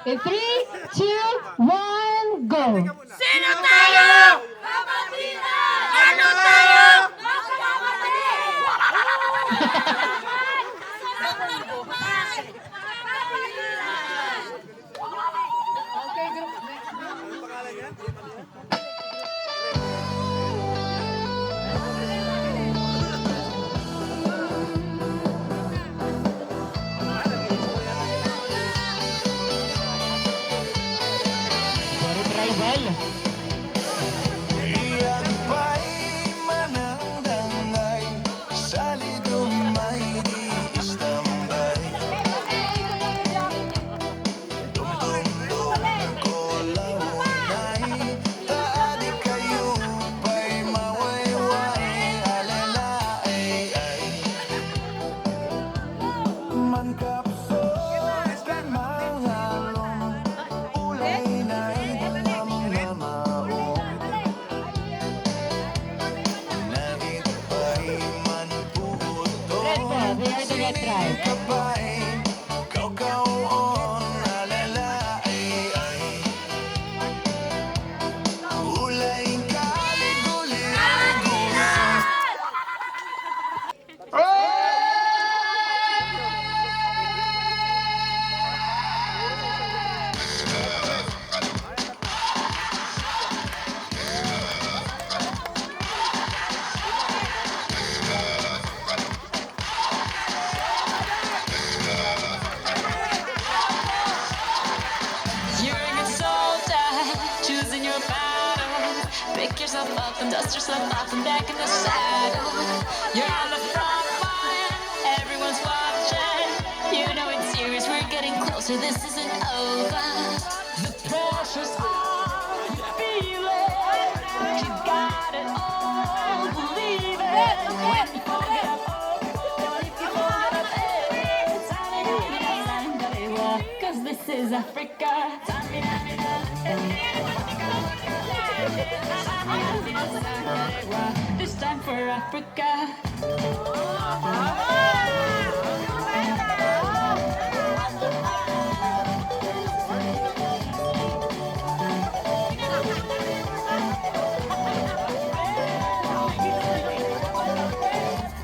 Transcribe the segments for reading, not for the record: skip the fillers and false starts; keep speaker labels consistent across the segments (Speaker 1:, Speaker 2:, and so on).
Speaker 1: In 3, 2, 1, go!
Speaker 2: Sino tayo? Kapatida! Ano tayo?
Speaker 1: Sorry, tribal.
Speaker 3: Iyan ba'y manangdangay sa ligumay di istambay? Tumtungtong ko launay, taadi kayo ba'y mawayway alalaay ay mankapsos kay mangalong ulay na'y namamaong. Nagit ba'y manputo
Speaker 1: Red po, they are the red tribe.
Speaker 3: kabay kaukaon alalaay ay ulay kaliguli-liguli.
Speaker 4: You're a good soldier, choosing your battle. Pick yourself up and dust yourself off and back in the saddle. You're on the front line, everyone's watching. You know it's serious, we're getting closer, this isn't over. The pressure's on, you feel it. You got it all, believe it. When you forget up, if you forget up, it's cause this is Africa. This time for Africa.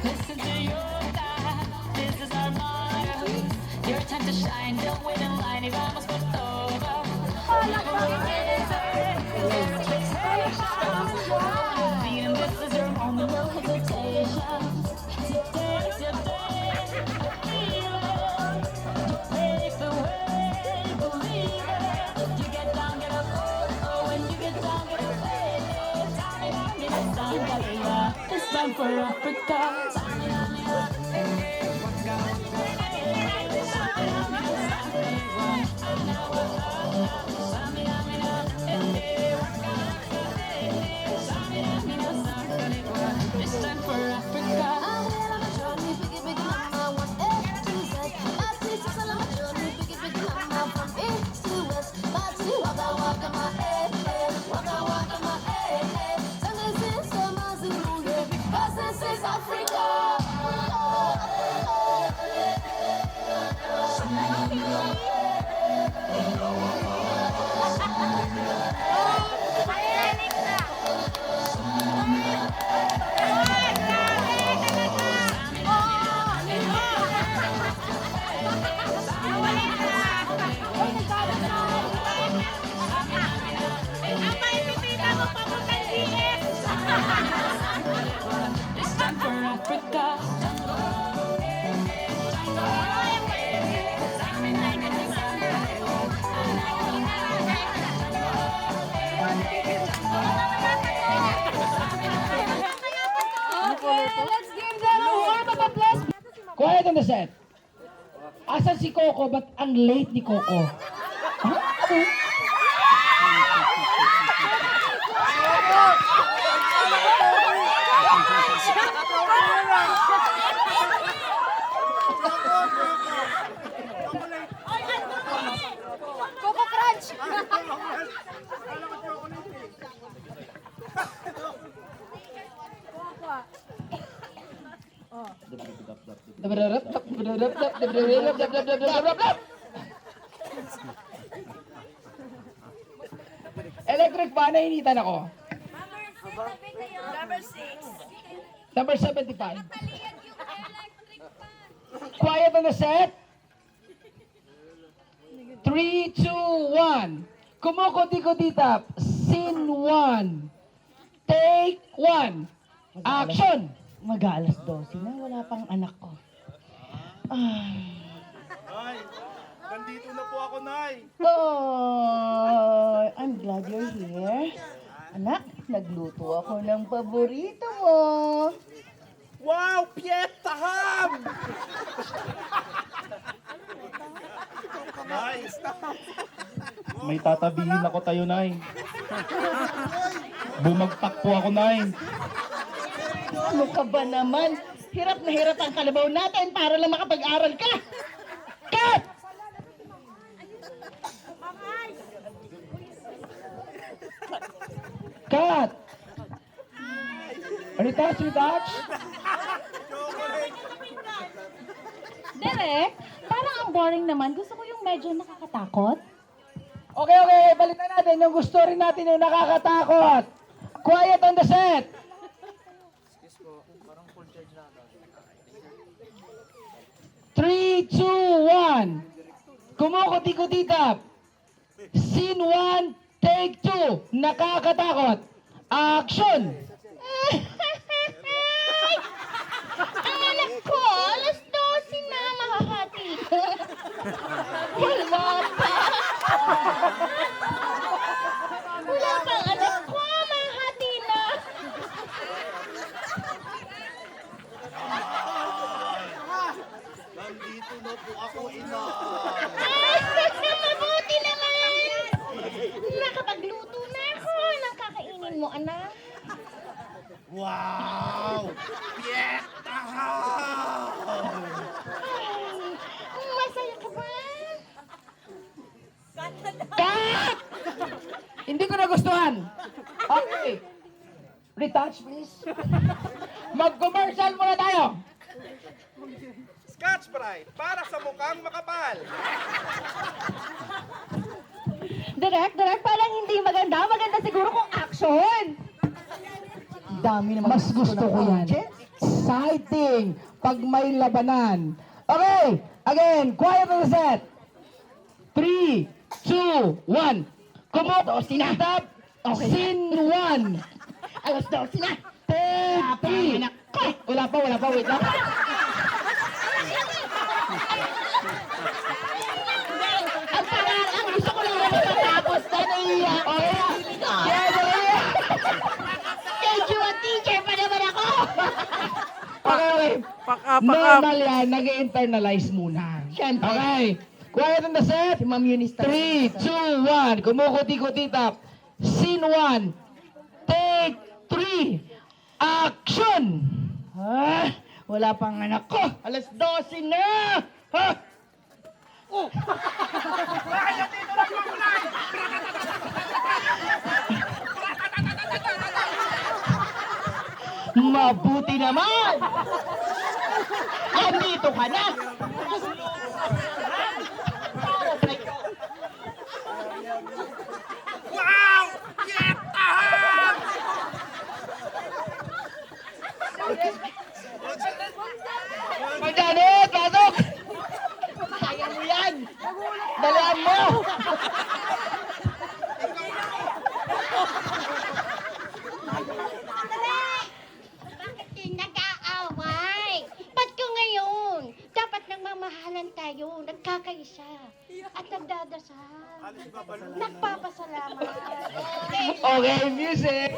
Speaker 4: Listen to your God, this is our motto. Your time to shine, don't wait in line, y vamos por todo. And this is your moment, no hesitation. Today, feel it. You pave the way, believe it. You get down, get up, oh, when you get down, get up, it's time for Africa. It's time for Africa. It's time for Africa.
Speaker 5: Okay, let's give them a warm up applause.
Speaker 1: Quiet on the set. Asan si Coco? Ba't ang late ni Coco?
Speaker 5: Coco Crunch.
Speaker 1: Electric fan, nainitan ako.
Speaker 2: Number 6.
Speaker 1: Number 75. Quiet on the set. 3, 2, 1. Kumukuti-kutitap. Scene 1. Take 1. Action!
Speaker 6: Mag-aalas 12 na, wala pang anak ko.
Speaker 7: Nay, nandito na po ako, Nay.
Speaker 6: Oh, I'm glad you're here. Anak, nagluto ako ng paborito mo.
Speaker 7: Wow, Piesta Ham! Nay, may tatabihin ako tayo, Nay. Bumagpak po ako, Nay.
Speaker 6: Ano ka ba naman? Hirap na hirap ang kalabaw natin para lang makapag-aral ka. Cut!
Speaker 1: Cut! Retouch, retouch.
Speaker 5: Derek, parang ang boring naman. Gusto ko yung medyo nakakatakot.
Speaker 1: Okay, okay. Balitan natin yung gusto rin natin yung nakakatakot. Quiet on the set. Three, two, one. Kumukuti-kutitap. Scene 1, take 2. Nakakatakot. Action!
Speaker 5: Ang anak ko, alas 12 na makakati. Wala pa. Wala pa ang anak ko, mahati na.
Speaker 7: Nandito na po ako, ina.
Speaker 5: Mabuti naman. Nakapagluto na ako ng kakainin mo, anak.
Speaker 7: Wow! Piesta Ham!
Speaker 5: Masaya ka ba?
Speaker 1: Cut! Hindi ko nagustuhan. Okay. Retouch, please. Mag-commercial muna tayo.
Speaker 7: Scotch Brite, para sa mukhang makapal.
Speaker 5: Direk, parang hindi maganda. Maganda siguro kung action.
Speaker 6: Dami naman.
Speaker 1: Mas gusto ko yan. Exciting. Pag may labanan. Okay. Again, quiet on the set. 3, 2, 1. Kumukuti-tap. Scene 1.
Speaker 6: Alas 12 na.
Speaker 1: Take 3. Wala pa. Wait lang.
Speaker 6: Ang gusto ko lang naman matapos na naiiyak. Thank you, teacher pa naman ako.
Speaker 1: Okay. Normal yan. Nag-internalize muna.
Speaker 6: Siyempre.
Speaker 1: Okay. Quiet on the set.
Speaker 6: Si Ma'am Eunice
Speaker 1: 3, 2, 1. Kumukuti-kutitap. Scene 1. Take 3. Action!
Speaker 6: Wala pang anak ko. Alas 12 na. Ha? Mabuti naman. Andito ka na.
Speaker 7: Wow! Piesta Ham!
Speaker 1: Magdanit! Pasok! Kaya mo yan! Dalihan mo!
Speaker 5: Bakit kayo nag-aaway? Ba't ko ngayon? Dapat nagmamahalan tayo, nagkakaisa, at nagdadasal. Nagpapasalamat.
Speaker 1: Okay, music!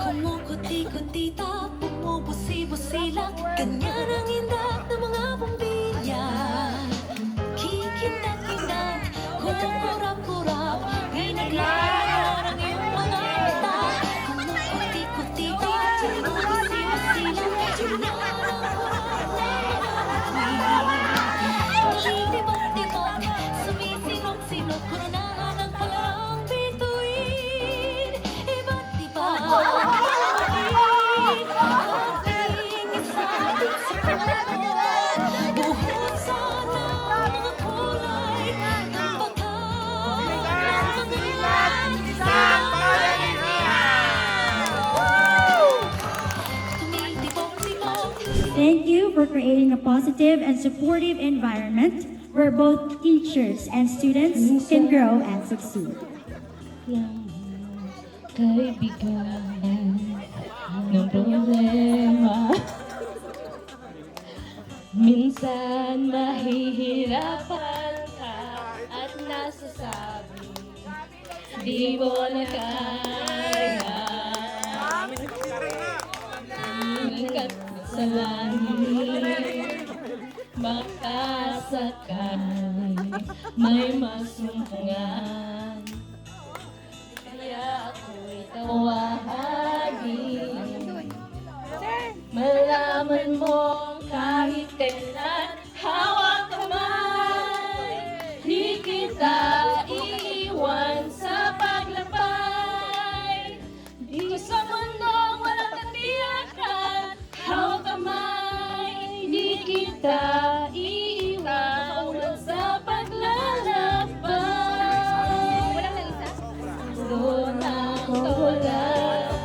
Speaker 4: Kumukuti-kutita, bumubusi-busilak, ganyan ang indak ng mga bombilya. Kikindat-kindat, kukurap-kurap, pinaglalaan ang iyong mga mata. Kumukuti-kutita, bumubusi-busilak, ganyan ang Tibok-tibok, sumisinok-sinok, kurunahan ang palang bituin. Iba't iba,
Speaker 8: thank you for creating a positive and supportive environment where both teachers and students can grow and succeed.
Speaker 4: Kaibigan ng problema. Minsan nahihirapan ka at nasasabi di mo na kaya. Ikat sa langit, baka sakali may masumpungan. Kaya ako'y tawagin, malaman mong kahit kailan hawak kamay, di kita iiwan sa paglakbay. Di sa mundong walang katiyakan, hawak kamay, di kita iiwan sa paglalakbay. Doon ako lang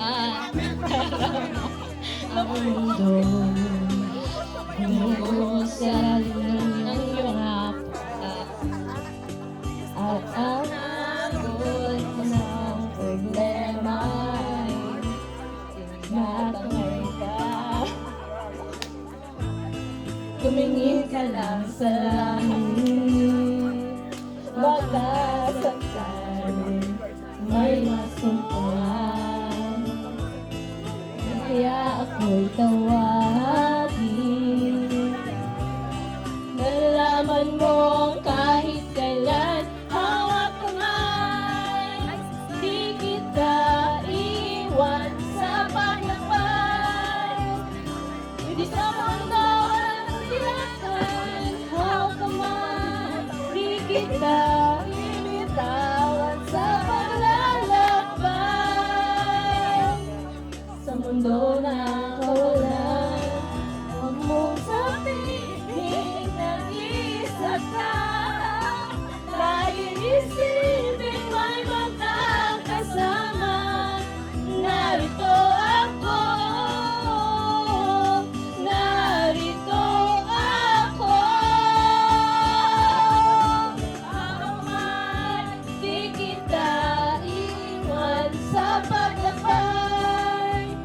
Speaker 4: at ang mundo Humuhusal ng iyong hapon at ang agot ng problema ay tinatangay ka. Tumingin ka lang sa langit, baka sakali may masumpungan. Kaya ako'y tawagin, nalaman mong kahit kailan hawak kamay, di kita iwan sa paglakbay. Di sa mundo walang tiyakan, hawak kamay, di kita initawan sa paglalakbay. Sa mundo na kawalan, huwag mong sabihin nag-iisa ka. Laging isipin may magkakasama. Narito ako, narito ako. Ako man, di kita iwan sa paglakbay.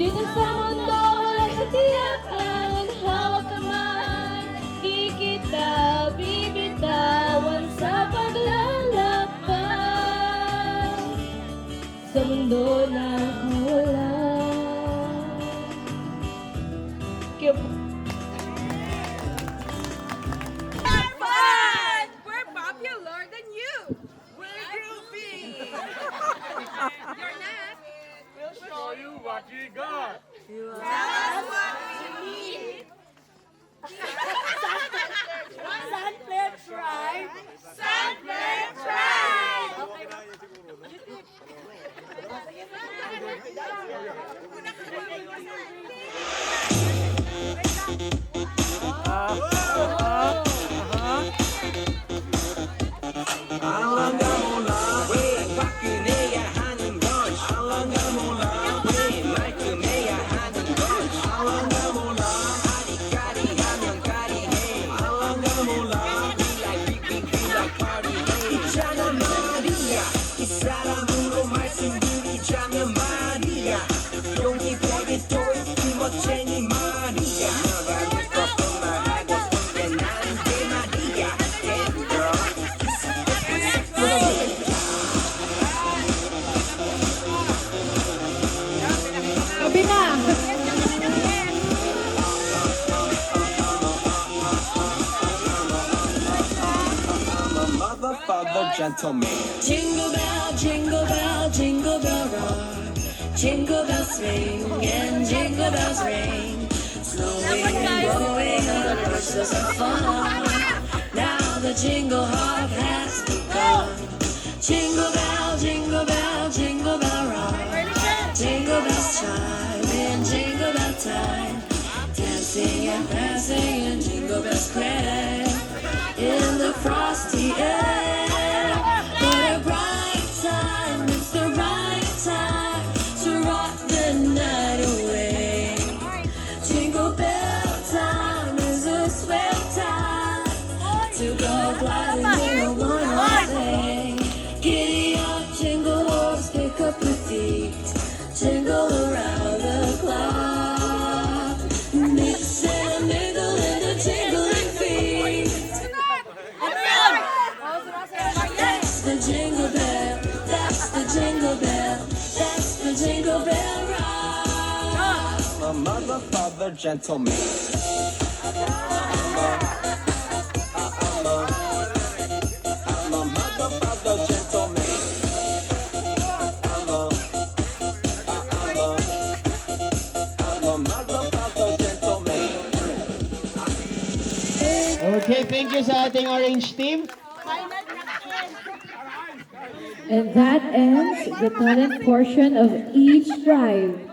Speaker 4: Dito sa mundo walang katiyakan, hawak kamay, di kita bibitawan sa paglalakbay. Sa mundo na wala.
Speaker 2: Fun! We're popular than you. We're groupie. You're next. We'll show you what we got. Tell us what we need. Sunflare tribe. Sunflare tribe.
Speaker 3: Mother, father, gentleman.
Speaker 4: Jingle bell, jingle bell, jingle bell rock. Jingle bells swing and jingle bells ring. Snowing and blowing on horses of fun. Now the jingle hop has begun. Jingle bell, jingle bell, jingle bell rock. Jingle bells chime in jingle bell time. Dancing and prancing in Jingle Bell Square. In the frosty air, what a bright time, it's the right time to rock the night away.
Speaker 3: mother, father, gentleman. I'm a mother, father, gentleman. I'm a mother, father, gentleman.
Speaker 1: Okay, thank you sa ating orange team.
Speaker 9: And that ends the talent portion of each tribe.